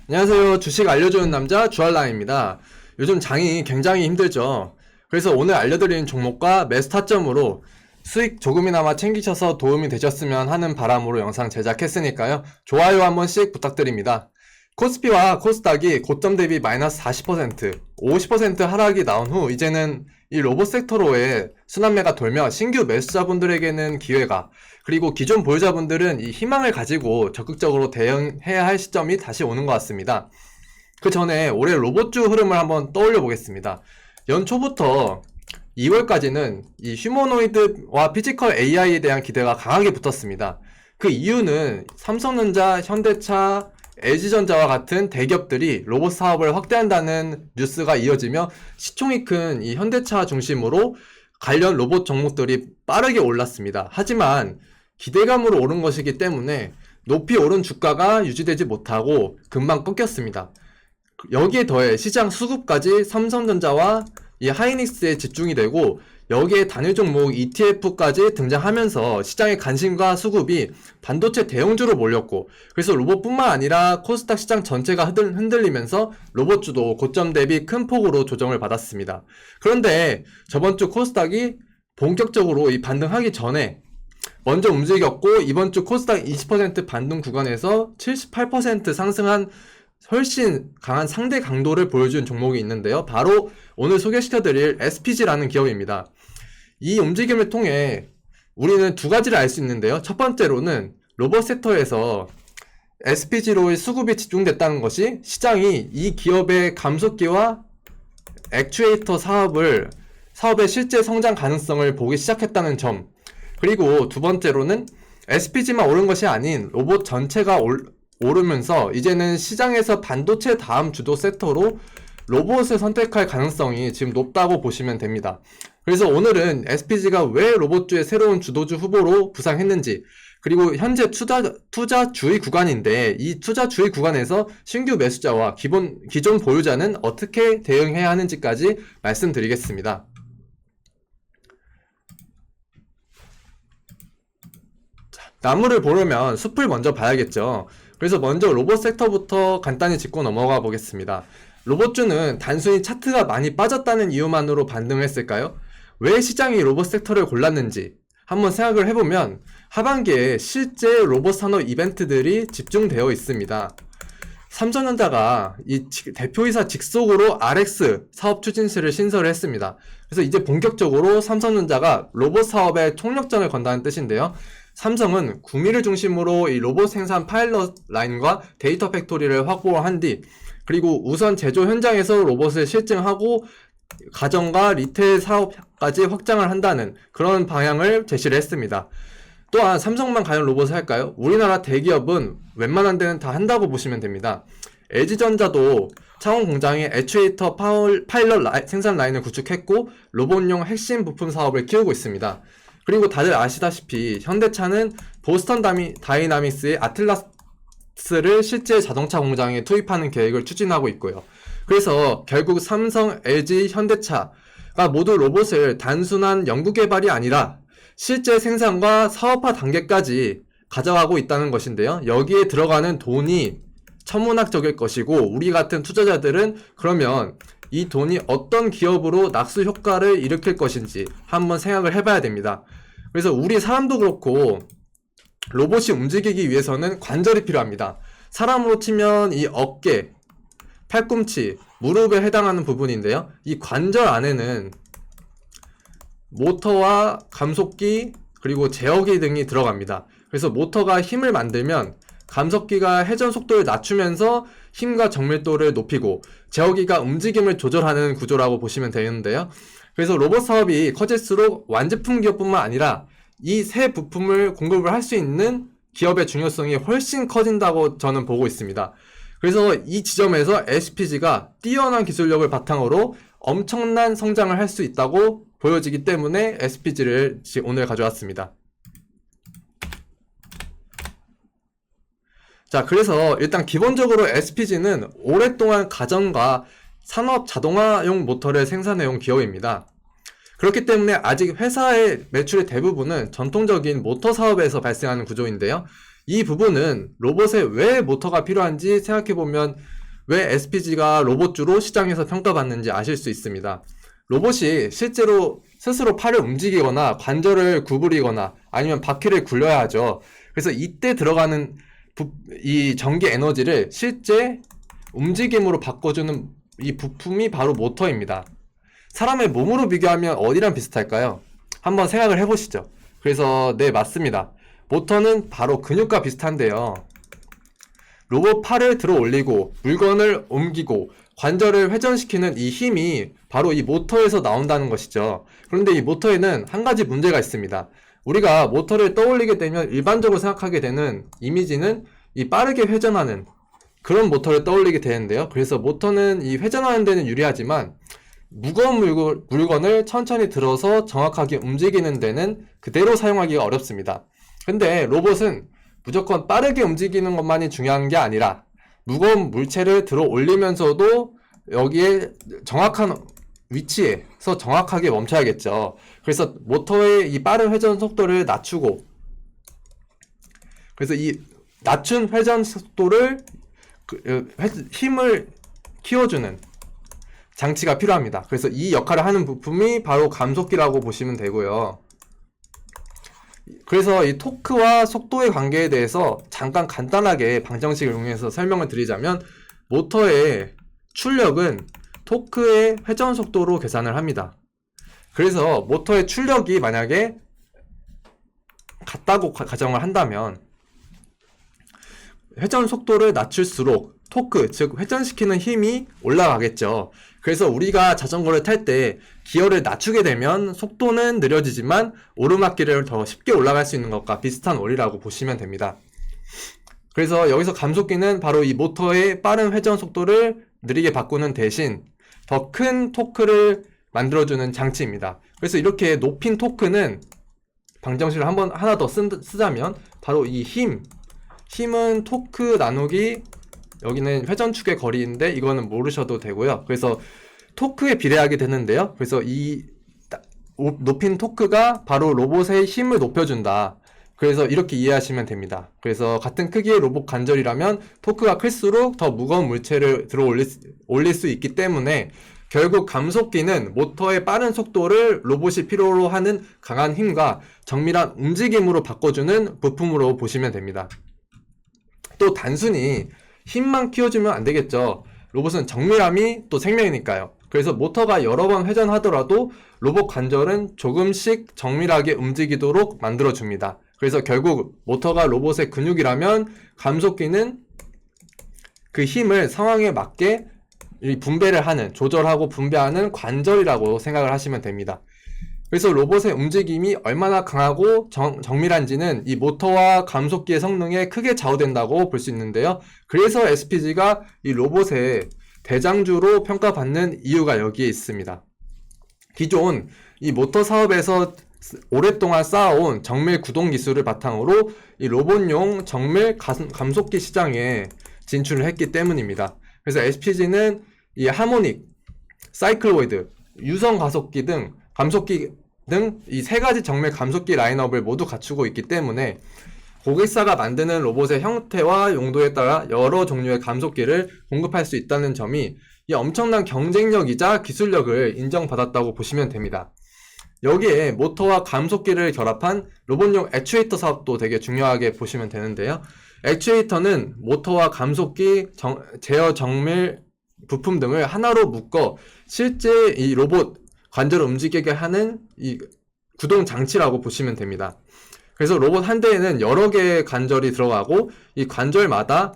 안녕하세요. 주식 알려주는 남자 주알라입니다. 요즘 장이 굉장히 힘들죠. 그래서 오늘 알려드리는 종목과 매수 타점으로 수익 조금이나마 챙기셔서 도움이 되셨으면 하는 바람으로 영상 제작했으니까요. 좋아요 한 번씩 부탁드립니다. 코스피와 코스닥이 고점 대비 마이너스 40%, 50% 하락이 나온 후 이제는 이 로봇 섹터로의 순환매가 돌며 신규 매수자분들에게는 기회가, 그리고 기존 보유자분들은 이 희망을 가지고 적극적으로 대응해야 할 시점이 다시 오는 것 같습니다. 그 전에 올해 로봇주 흐름을 한번 떠올려 보겠습니다. 연초부터 2월까지는 이 휴머노이드와 피지컬 AI에 대한 기대가 강하게 붙었습니다. 그 이유는 삼성전자, 현대차, LG전자와 같은 대기업들이 로봇 사업을 확대한다는 뉴스가 이어지며 시총이 큰 이 현대차 중심으로 관련 로봇 종목들이 빠르게 올랐습니다. 하지만 기대감으로 오른 것이기 때문에 높이 오른 주가가 유지되지 못하고 금방 꺾였습니다. 여기에 더해 시장 수급까지 삼성전자와 이 하이닉스에 집중이 되고, 여기에 단일 종목 ETF까지 등장하면서 시장의 관심과 수급이 반도체 대형주로 몰렸고, 그래서 로봇뿐만 아니라 코스닥 시장 전체가 흔들리면서 로봇주도 고점 대비 큰 폭으로 조정을 받았습니다. 그런데 저번 주 코스닥이 본격적으로 이 반등하기 전에 먼저 움직였고, 이번 주 코스닥 20% 반등 구간에서 78% 상승한 훨씬 강한 상대 강도를 보여준 종목이 있는데요. 바로 오늘 소개시켜드릴 SPG라는 기업입니다. 이 움직임을 통해 우리는 두 가지를 알 수 있는데요. 첫 번째로는 로봇 섹터에서 SPG로의 수급이 집중됐다는 것이 시장이 이 기업의 감속기와 액추에이터 사업의 실제 성장 가능성을 보기 시작했다는 점, 그리고 두 번째로는 SPG만 오른 것이 아닌 로봇 전체가 오르면서 이제는 시장에서 반도체 다음 주도 섹터로 로봇을 선택할 가능성이 지금 높다고 보시면 됩니다. 그래서 오늘은 SPG가 왜 로봇주의 새로운 주도주 후보로 부상했는지, 그리고 현재 투자 주의 구간인데 이 투자 주의 구간에서 신규 매수자와 기존 보유자는 어떻게 대응해야 하는지까지 말씀드리겠습니다. 나무를 보려면 숲을 먼저 봐야겠죠. 그래서 먼저 로봇 섹터부터 간단히 짚고 넘어가 보겠습니다. 로봇주는 단순히 차트가 많이 빠졌다는 이유만으로 반등을 했을까요? 왜 시장이 로봇 섹터를 골랐는지 한번 생각을 해보면 하반기에 실제 로봇 산업 이벤트들이 집중되어 있습니다. 삼성전자가 이 대표이사 직속으로 RX 사업 추진실을 신설을 했습니다. 그래서 이제 본격적으로 삼성전자가 로봇 사업에 총력전을 건다는 뜻인데요. 삼성은 구미를 중심으로 이 로봇 생산 파일럿 라인과 데이터 팩토리를 확보한 뒤, 그리고 우선 제조 현장에서 로봇을 실증하고 가정과 리테일 사업까지 확장을 한다는 그런 방향을 제시를 했습니다. 또한 삼성만 과연 로봇을 할까요? 우리나라 대기업은 웬만한 데는 다 한다고 보시면 됩니다. LG전자도 창원 공장에 액추에이터 파일럿 생산 라인을 구축했고 로봇용 핵심 부품 사업을 키우고 있습니다. 그리고 다들 아시다시피 현대차는 보스턴 다이나믹스의 아틀라스를 실제 자동차 공장에 투입하는 계획을 추진하고 있고요. 그래서 결국 삼성, LG, 현대차가 모두 로봇을 단순한 연구개발이 아니라 실제 생산과 사업화 단계까지 가져가고 있다는 것인데요. 여기에 들어가는 돈이 천문학적일 것이고, 우리 같은 투자자들은 그러면 이 돈이 어떤 기업으로 낙수 효과를 일으킬 것인지 한번 생각을 해봐야 됩니다. 그래서 우리 사람도 그렇고 로봇이 움직이기 위해서는 관절이 필요합니다. 사람으로 치면 이 어깨, 팔꿈치, 무릎에 해당하는 부분인데요. 이 관절 안에는 모터와 감속기, 그리고 제어기 등이 들어갑니다. 그래서 모터가 힘을 만들면 감속기가 회전 속도를 낮추면서 힘과 정밀도를 높이고, 제어기가 움직임을 조절하는 구조라고 보시면 되는데요. 그래서 로봇 사업이 커질수록 완제품 기업뿐만 아니라 이 새 부품을 공급을 할 수 있는 기업의 중요성이 훨씬 커진다고 저는 보고 있습니다. 그래서 이 지점에서 SPG가 뛰어난 기술력을 바탕으로 엄청난 성장을 할 수 있다고 보여지기 때문에 SPG를 오늘 가져왔습니다. 자, 그래서 일단 기본적으로 SPG는 오랫동안 가전과 산업 자동화용 모터를 생산해온 기업입니다. 그렇기 때문에 아직 회사의 매출의 대부분은 전통적인 모터 사업에서 발생하는 구조인데요. 이 부분은 로봇에 왜 모터가 필요한지 생각해보면 왜 SPG가 로봇주로 시장에서 평가받는지 아실 수 있습니다. 로봇이 실제로 스스로 팔을 움직이거나 관절을 구부리거나 아니면 바퀴를 굴려야 하죠. 그래서 이때 들어가는 이 전기 에너지를 실제 움직임으로 바꿔주는 이 부품이 바로 모터입니다. 사람의 몸으로 비교하면 어디랑 비슷할까요? 한번 생각을 해보시죠. 그래서 네, 맞습니다. 모터는 바로 근육과 비슷한데요. 로봇 팔을 들어 올리고 물건을 옮기고 관절을 회전시키는 이 힘이 바로 이 모터에서 나온다는 것이죠. 그런데 이 모터에는 한 가지 문제가 있습니다. 우리가 모터를 떠올리게 되면 일반적으로 생각하게 되는 이미지는 이 빠르게 회전하는 그런 모터를 떠올리게 되는데요. 그래서 모터는 이 회전하는 데는 유리하지만 무거운 물건을 천천히 들어서 정확하게 움직이는 데는 그대로 사용하기가 어렵습니다. 근데 로봇은 무조건 빠르게 움직이는 것만이 중요한 게 아니라 무거운 물체를 들어 올리면서도 여기에 정확한 위치에서 정확하게 멈춰야겠죠. 그래서 모터의 이 빠른 회전 속도를 낮추고, 그래서 이 낮춘 회전 속도를 힘을 키워주는 장치가 필요합니다. 그래서 이 역할을 하는 부품이 바로 감속기라고 보시면 되고요. 그래서 이 토크와 속도의 관계에 대해서 잠깐 간단하게 방정식을 이용해서 설명을 드리자면, 모터의 출력은 토크의 회전 속도로 계산을 합니다. 그래서 모터의 출력이 만약에 같다고 가정을 한다면 회전 속도를 낮출수록 토크, 즉 회전시키는 힘이 올라가겠죠. 그래서 우리가 자전거를 탈 때 기어를 낮추게 되면 속도는 느려지지만 오르막길을 더 쉽게 올라갈 수 있는 것과 비슷한 원리라고 보시면 됩니다. 그래서 여기서 감속기는 바로 이 모터의 빠른 회전 속도를 느리게 바꾸는 대신 더 큰 토크를 만들어주는 장치입니다. 그래서 이렇게 높인 토크는 방정식을 하나 더 쓰자면 바로 이 힘은 토크 나누기, 여기는 회전축의 거리인데 이거는 모르셔도 되고요. 그래서 토크에 비례하게 되는데요. 그래서 이 높인 토크가 바로 로봇의 힘을 높여준다. 그래서 이렇게 이해하시면 됩니다. 그래서 같은 크기의 로봇 관절이라면 토크가 클수록 더 무거운 물체를 들어 올릴 수 있기 때문에 결국 감속기는 모터의 빠른 속도를 로봇이 필요로 하는 강한 힘과 정밀한 움직임으로 바꿔주는 부품으로 보시면 됩니다. 또 단순히 힘만 키워주면 안 되겠죠. 로봇은 정밀함이 또 생명이니까요. 그래서 모터가 여러 번 회전하더라도 로봇 관절은 조금씩 정밀하게 움직이도록 만들어줍니다. 그래서 결국 모터가 로봇의 근육이라면 감속기는 그 힘을 상황에 맞게 분배를 하는, 조절하고 분배하는 관절이라고 생각을 하시면 됩니다. 그래서 로봇의 움직임이 얼마나 강하고 정밀한지는 이 모터와 감속기의 성능에 크게 좌우된다고 볼 수 있는데요. 그래서 SPG가 이 로봇의 대장주로 평가받는 이유가 여기에 있습니다. 기존 이 모터 사업에서 오랫동안 쌓아온 정밀 구동 기술을 바탕으로 이 로봇용 정밀 감속기 시장에 진출을 했기 때문입니다. 그래서 SPG는 이 하모닉, 사이클로이드, 유선 가속기 등 감속기 등 이 세 가지 정밀 감속기 라인업을 모두 갖추고 있기 때문에 고객사가 만드는 로봇의 형태와 용도에 따라 여러 종류의 감속기를 공급할 수 있다는 점이 이 엄청난 경쟁력이자 기술력을 인정받았다고 보시면 됩니다. 여기에 모터와 감속기를 결합한 로봇용 액추에이터 사업도 되게 중요하게 보시면 되는데요. 액추에이터는 모터와 감속기, 제어 정밀 부품 등을 하나로 묶어 실제 이 로봇 관절을 움직이게 하는 이 구동 장치라고 보시면 됩니다. 그래서 로봇 한 대에는 여러 개의 관절이 들어가고 이 관절마다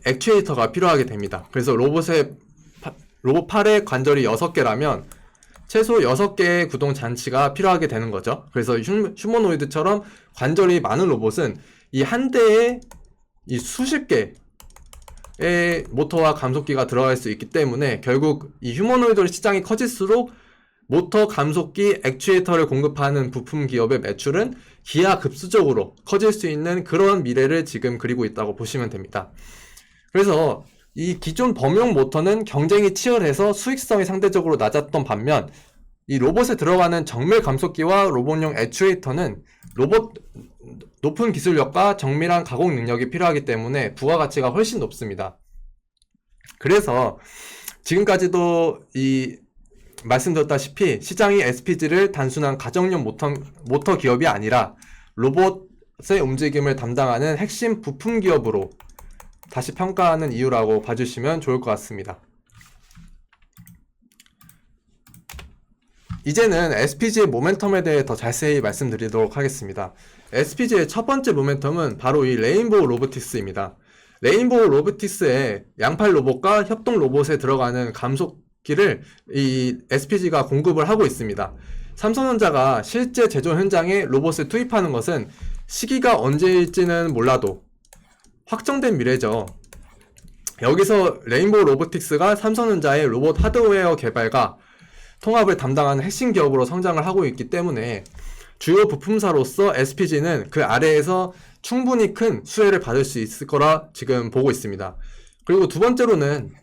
액추에이터가 필요하게 됩니다. 그래서 로봇 팔에 관절이 6개라면 최소 6개의 구동 장치가 필요하게 되는 거죠. 그래서 휴머노이드처럼 관절이 많은 로봇은 이 한 대에 이 수십 개의 모터와 감속기가 들어갈 수 있기 때문에 결국 이 휴머노이드 시장이 커질수록 모터, 감속기, 액추에이터를 공급하는 부품 기업의 매출은 기하급수적으로 커질 수 있는 그런 미래를 지금 그리고 있다고 보시면 됩니다. 그래서 이 기존 범용 모터는 경쟁이 치열해서 수익성이 상대적으로 낮았던 반면 이 로봇에 들어가는 정밀 감속기와 로봇용 액추에이터는 높은 기술력과 정밀한 가공 능력이 필요하기 때문에 부가가치가 훨씬 높습니다. 그래서 지금까지도 말씀드렸다시피 시장이 SPG를 단순한 가정용 모터 기업이 아니라 로봇의 움직임을 담당하는 핵심 부품 기업으로 다시 평가하는 이유라고 봐주시면 좋을 것 같습니다. 이제는 SPG의 모멘텀에 대해 더 자세히 말씀드리도록 하겠습니다. SPG의 첫 번째 모멘텀은 바로 이 레인보우 로보틱스입니다. 레인보우 로보틱스의 양팔 로봇과 협동 로봇에 들어가는 감속기를 이 SPG가 공급을 하고 있습니다. 삼성전자가 실제 제조 현장에 로봇을 투입하는 것은 시기가 언제일지는 몰라도 확정된 미래죠. 여기서 레인보우 로보틱스가 삼성전자의 로봇 하드웨어 개발과 통합을 담당하는 핵심 기업으로 성장을 하고 있기 때문에 주요 부품사로서 SPG는 그 아래에서 충분히 큰 수혜를 받을 수 있을 거라 지금 보고 있습니다. 그리고 두 번째로는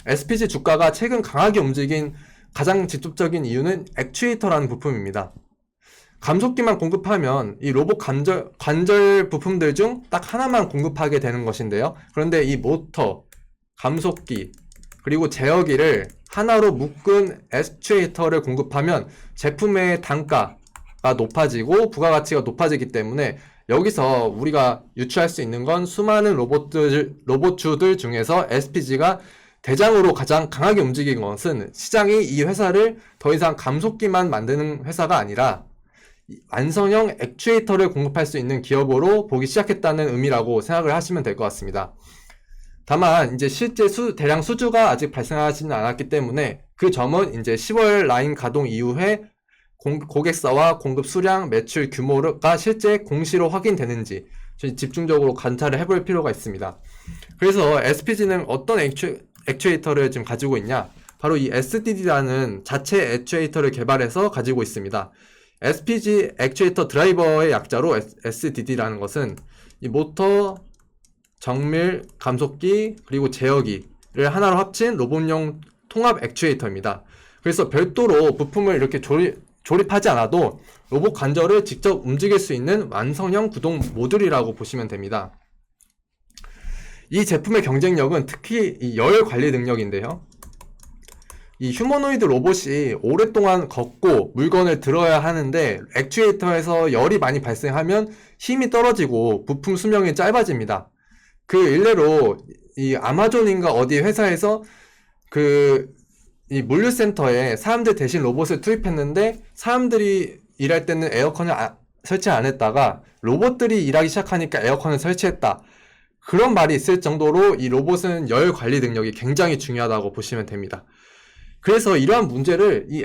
SPG 주가가 최근 강하게 움직인 가장 직접적인 이유는 액추에이터라는 부품입니다. 감속기만 공급하면 이 로봇 관절 부품들 중 딱 하나만 공급하게 되는 것인데요. 그런데 이 모터, 감속기, 그리고 제어기를 하나로 묶은 액추에이터를 공급하면 제품의 단가가 높아지고 부가가치가 높아지기 때문에 여기서 우리가 유추할 수 있는 건 수많은 로봇주들 중에서 SPG가 대장으로 가장 강하게 움직인 것은 시장이 이 회사를 더 이상 감속기만 만드는 회사가 아니라 완성형 액추에이터를 공급할 수 있는 기업으로 보기 시작했다는 의미라고 생각을 하시면 될 것 같습니다. 다만 이제 실제 대량 수주가 아직 발생하지는 않았기 때문에 그 점은 이제 10월 라인 가동 이후에 고객사와 공급 수량, 매출 규모가 실제 공시로 확인되는지 집중적으로 관찰을 해볼 필요가 있습니다. 그래서 SPG는 어떤 액추에이터를 지금 가지고 있냐? 바로 이 SDD라는 자체 액추에이터를 개발해서 가지고 있습니다. SPG 액추에이터 드라이버의 약자로 SDD라는 것은 이 모터, 정밀, 감속기, 그리고 제어기를 하나로 합친 로봇용 통합 액추에이터입니다. 그래서 별도로 부품을 이렇게 조립하지 않아도 로봇 관절을 직접 움직일 수 있는 완성형 구동 모듈이라고 보시면 됩니다. 이 제품의 경쟁력은 특히 이 열 관리 능력인데요. 이 휴머노이드 로봇이 오랫동안 걷고 물건을 들어야 하는데 액추에이터에서 열이 많이 발생하면 힘이 떨어지고 부품 수명이 짧아집니다. 그 일례로 이 아마존인가 어디 회사에서 이 물류센터에 사람들 대신 로봇을 투입했는데 사람들이 일할 때는 에어컨을 설치 안 했다가 로봇들이 일하기 시작하니까 에어컨을 설치했다. 그런 말이 있을 정도로 이 로봇은 열 관리 능력이 굉장히 중요하다고 보시면 됩니다. 그래서 이러한 문제를 이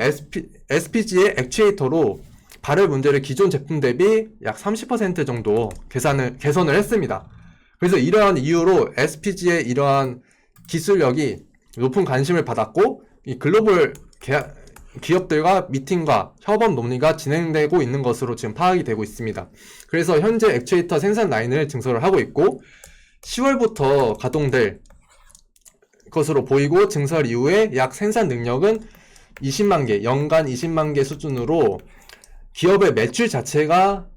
SPG의 액추에이터로 발열 문제를 기존 제품 대비 약 30% 정도 개선을 했습니다. 그래서 이러한 이유로 SPG의 이러한 기술력이 높은 관심을 받았고 이 글로벌 기업들과 미팅과 협업 논의가 진행되고 있는 것으로 지금 파악이 되고 있습니다. 그래서 현재 액추에이터 생산 라인을 증설을 하고 있고 10월부터 가동될 것으로 보이고 증설 이후에 약 생산 능력은 20만 개, 연간 20만 개 수준으로 기업의 매출 자체가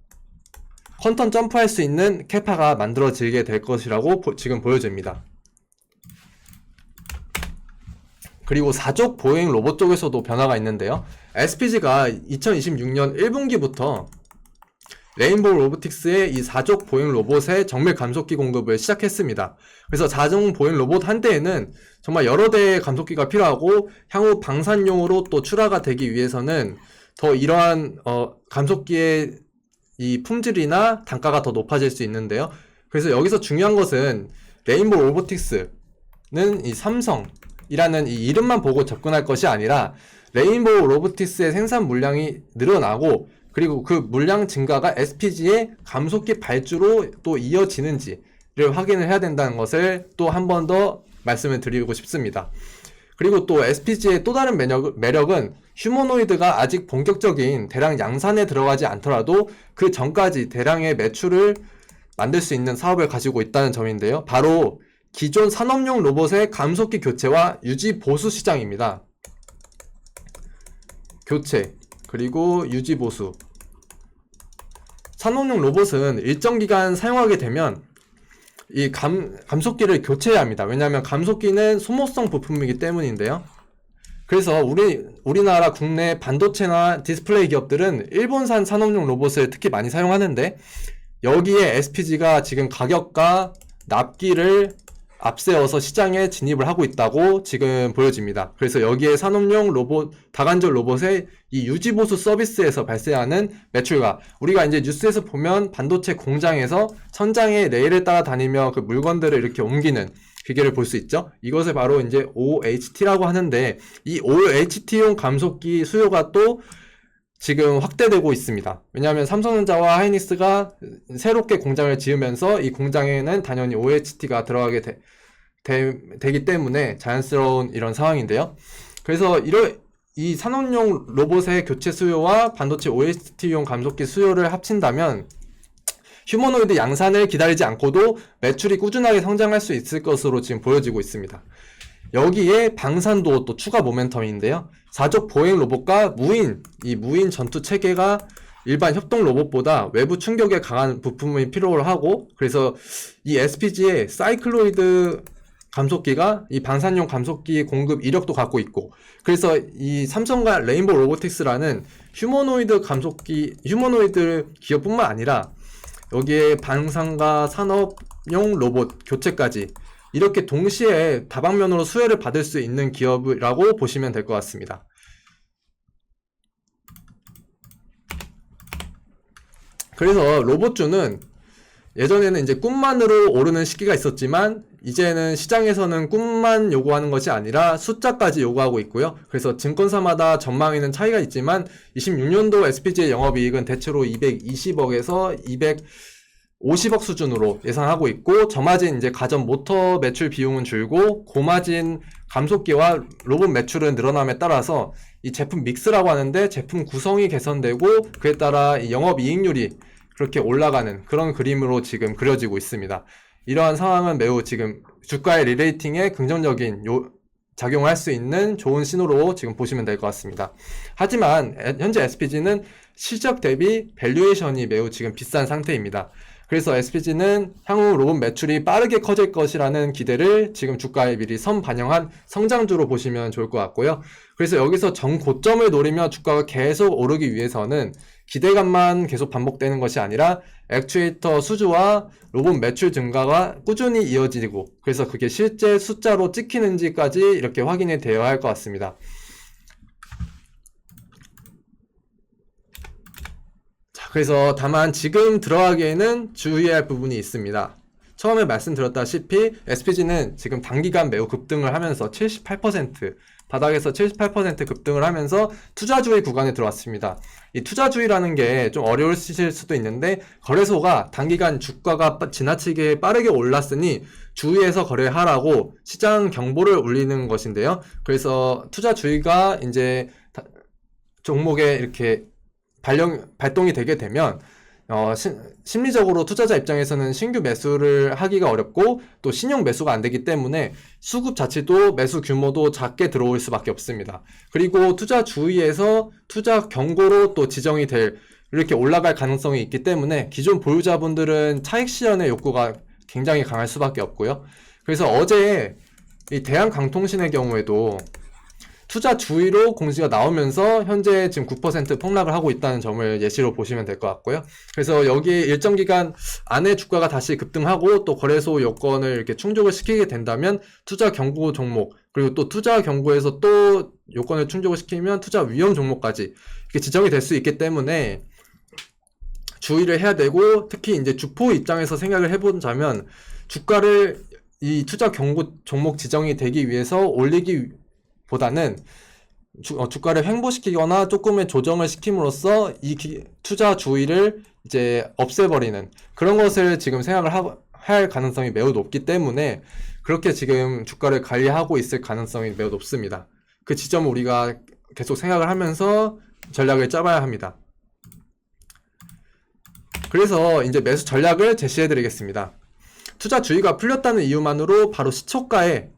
퀀텀 점프할 수 있는 캐파가 만들어지게 될 것이라고 지금 보여집니다. 그리고 사족 보행 로봇 쪽에서도 변화가 있는데요. SPG가 2026년 1분기부터 레인보우 로보틱스의 이 사족 보행 로봇의 정밀 감속기 공급을 시작했습니다. 그래서 자동 보행 로봇 한 대에는 정말 여러 대의 감속기가 필요하고 향후 방산용으로 또 출하가 되기 위해서는 더 이러한 감속기의 이 품질이나 단가가 더 높아질 수 있는데요. 그래서 여기서 중요한 것은 레인보우 로보틱스는 이 삼성이라는 이 이름만 보고 접근할 것이 아니라 레인보우 로보틱스의 생산 물량이 늘어나고 그리고 그 물량 증가가 SPG의 감속기 발주로 또 이어지는지를 확인을 해야 된다는 것을 또 한 번 더 말씀을 드리고 싶습니다. 그리고 또 SPG의 또 다른 매력은 휴머노이드가 아직 본격적인 대량 양산에 들어가지 않더라도 그 전까지 대량의 매출을 만들 수 있는 사업을 가지고 있다는 점인데요. 바로 기존 산업용 로봇의 감속기 교체와 유지 보수 시장입니다. 교체, 그리고 유지 보수. 산업용 로봇은 일정 기간 사용하게 되면 이 감속기를 교체해야 합니다. 왜냐하면 감속기는 소모성 부품이기 때문인데요. 그래서 우리나라 국내 반도체나 디스플레이 기업들은 일본산 산업용 로봇을 특히 많이 사용하는데, 여기에 SPG가 지금 가격과 납기를 앞세워서 시장에 진입을 하고 있다고 지금 보여집니다. 그래서 여기에 산업용 로봇, 다관절 로봇의 이 유지보수 서비스에서 발생하는 매출과, 우리가 이제 뉴스에서 보면 반도체 공장에서 천장에 레일을 따라 다니며 그 물건들을 이렇게 옮기는 기계를 볼 수 있죠. 이것을 바로 이제 OHT라고 하는데, 이 OHT용 감속기 수요가 또 지금 확대되고 있습니다. 왜냐하면 삼성전자와 하이닉스가 새롭게 공장을 지으면서 이 공장에는 당연히 OHT가 들어가게 되기 때문에 자연스러운 이런 상황인데요. 그래서 이 산업용 로봇의 교체 수요와 반도체 OHT용 감속기 수요를 합친다면 휴머노이드 양산을 기다리지 않고도 매출이 꾸준하게 성장할 수 있을 것으로 지금 보여지고 있습니다. 여기에 방산도 또 추가 모멘텀인데요. 사족 보행 로봇과 이 무인 전투 체계가 일반 협동 로봇보다 외부 충격에 강한 부품이 필요로 하고, 그래서 이 SPG의 사이클로이드 감속기가 이 방산용 감속기 공급 이력도 갖고 있고, 그래서 이 삼성과 레인보우 로보틱스라는 휴머노이드 기업뿐만 아니라 여기에 방산과 산업용 로봇 교체까지 이렇게 동시에 다방면으로 수혜를 받을 수 있는 기업이라고 보시면 될 것 같습니다. 그래서 로봇주는 예전에는 이제 꿈만으로 오르는 시기가 있었지만, 이제는 시장에서는 꿈만 요구하는 것이 아니라 숫자까지 요구하고 있고요. 그래서 증권사마다 전망에는 차이가 있지만 26년도 SPG의 영업이익은 대체로 220억에서 250억 수준으로 예상하고 있고, 저마진 이제 가전 모터 매출 비용은 줄고 고마진 감속기와 로봇 매출은 늘어남에 따라서 이 제품 믹스라고 하는데 제품 구성이 개선되고, 그에 따라 이 영업이익률이 그렇게 올라가는 그런 그림으로 지금 그려지고 있습니다. 이러한 상황은 매우 지금 주가의 리레이팅에 긍정적인 작용을 할 수 있는 좋은 신호로 지금 보시면 될 것 같습니다. 하지만 현재 SPG는 실적 대비 밸류에이션이 매우 지금 비싼 상태입니다. 그래서 SPG는 향후 로봇 매출이 빠르게 커질 것이라는 기대를 지금 주가에 미리 선반영한 성장주로 보시면 좋을 것 같고요. 그래서 여기서 정고점을 노리며 주가가 계속 오르기 위해서는 기대감만 계속 반복되는 것이 아니라 액추에이터 수주와 로봇 매출 증가가 꾸준히 이어지고, 그래서 그게 실제 숫자로 찍히는지까지 이렇게 확인이 되어야 할 것 같습니다. 자, 그래서 다만 지금 들어가기에는 주의해야 할 부분이 있습니다. 처음에 말씀드렸다시피 SPG는 지금 단기간 매우 급등을 하면서 78% 바닥에서 78% 급등을 하면서 투자주의 구간에 들어왔습니다. 이 투자주의라는 게 좀 어려우실 수도 있는데, 거래소가 단기간 주가가 지나치게 빠르게 올랐으니 주의해서 거래하라고 시장 경보를 울리는 것인데요. 그래서 투자주의가 이제 종목에 이렇게 발동이 되게 되면 심리적으로 투자자 입장에서는 신규 매수를 하기가 어렵고, 또 신용 매수가 안 되기 때문에 수급 자체도 매수 규모도 작게 들어올 수밖에 없습니다. 그리고 투자 주의에서 투자 경고로 또 지정이 될, 이렇게 올라갈 가능성이 있기 때문에 기존 보유자분들은 차익 실현의 욕구가 굉장히 강할 수밖에 없고요. 그래서 어제 이 대한강통신의 경우에도 투자 주의로 공시가 나오면서 현재 지금 9% 폭락을 하고 있다는 점을 예시로 보시면 될 것 같고요. 그래서 여기 일정 기간 안에 주가가 다시 급등하고 또 거래소 요건을 이렇게 충족을 시키게 된다면 투자 경고 종목, 그리고 또 투자 경고에서 또 요건을 충족을 시키면 투자 위험 종목까지 이렇게 지정이 될 수 있기 때문에 주의를 해야 되고, 특히 이제 주포 입장에서 생각을 해보자면 주가를 이 투자 경고 종목 지정이 되기 위해서 올리기 보다는 주가를 횡보시키거나 조금의 조정을 시킴으로써 이 투자 주의를 이제 없애버리는 그런 것을 지금 생각을 할 가능성이 매우 높기 때문에 그렇게 지금 주가를 관리하고 있을 가능성이 매우 높습니다. 그 지점을 우리가 계속 생각을 하면서 전략을 짜봐야 합니다. 그래서 이제 매수 전략을 제시해 드리겠습니다. 투자 주의가 풀렸다는 이유만으로 바로 시초가에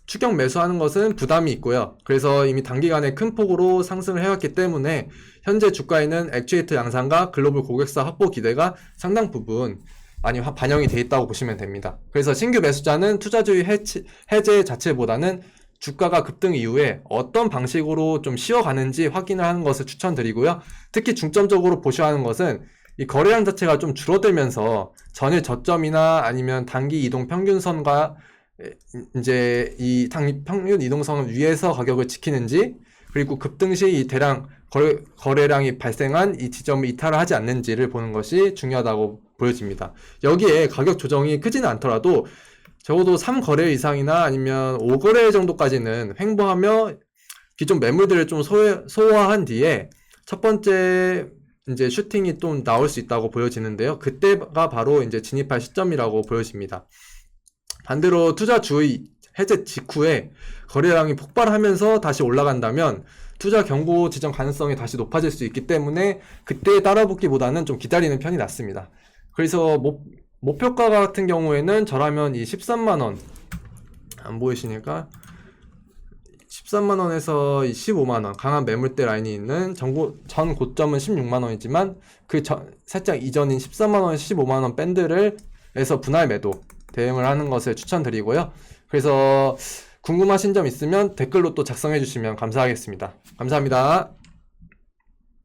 추격 매수하는 것은 부담이 있고요. 그래서 이미 단기간에 큰 폭으로 상승을 해왔기 때문에 현재 주가에는 액추에이터 양산과 글로벌 고객사 확보 기대가 상당 부분 많이 반영이 돼 있다고 보시면 됩니다. 그래서 신규 매수자는 투자주의 해제 자체보다는 주가가 급등 이후에 어떤 방식으로 좀 쉬어가는지 확인을 하는 것을 추천드리고요. 특히 중점적으로 보셔야 하는 것은 이 거래량 자체가 좀 줄어들면서 전일 저점이나 아니면 단기 이동 평균선과 이제 이 단기 평균 이동선 위에서 가격을 지키는지, 그리고 급등 시 이 대량 거래량이 발생한 이 지점을 이탈을 하지 않는지를 보는 것이 중요하다고 보여집니다. 여기에 가격 조정이 크지는 않더라도 적어도 3거래 이상이나 아니면 5거래 정도까지는 횡보하며 기존 매물들을 좀 소화한 뒤에 첫 번째 이제 슈팅이 좀 나올 수 있다고 보여지는데요. 그때가 바로 이제 진입할 시점이라고 보여집니다. 반대로 투자주의 해제 직후에 거래량이 폭발하면서 다시 올라간다면 투자 경고 지정 가능성이 다시 높아질 수 있기 때문에 그때 따라붙기보다는 좀 기다리는 편이 낫습니다. 그래서 목표가 같은 경우에는 저라면 이 13만원 안 보이시니까 13만원에서 15만원 강한 매물대 라인이 있는 전 고점은 16만원이지만 그 살짝 이전인 13만원, 15만원 밴드를 에서 분할 매도 대응을 하는 것을 추천드리고요. 그래서 궁금하신 점 있으면 댓글로 또 작성해 주시면 감사하겠습니다. 감사합니다.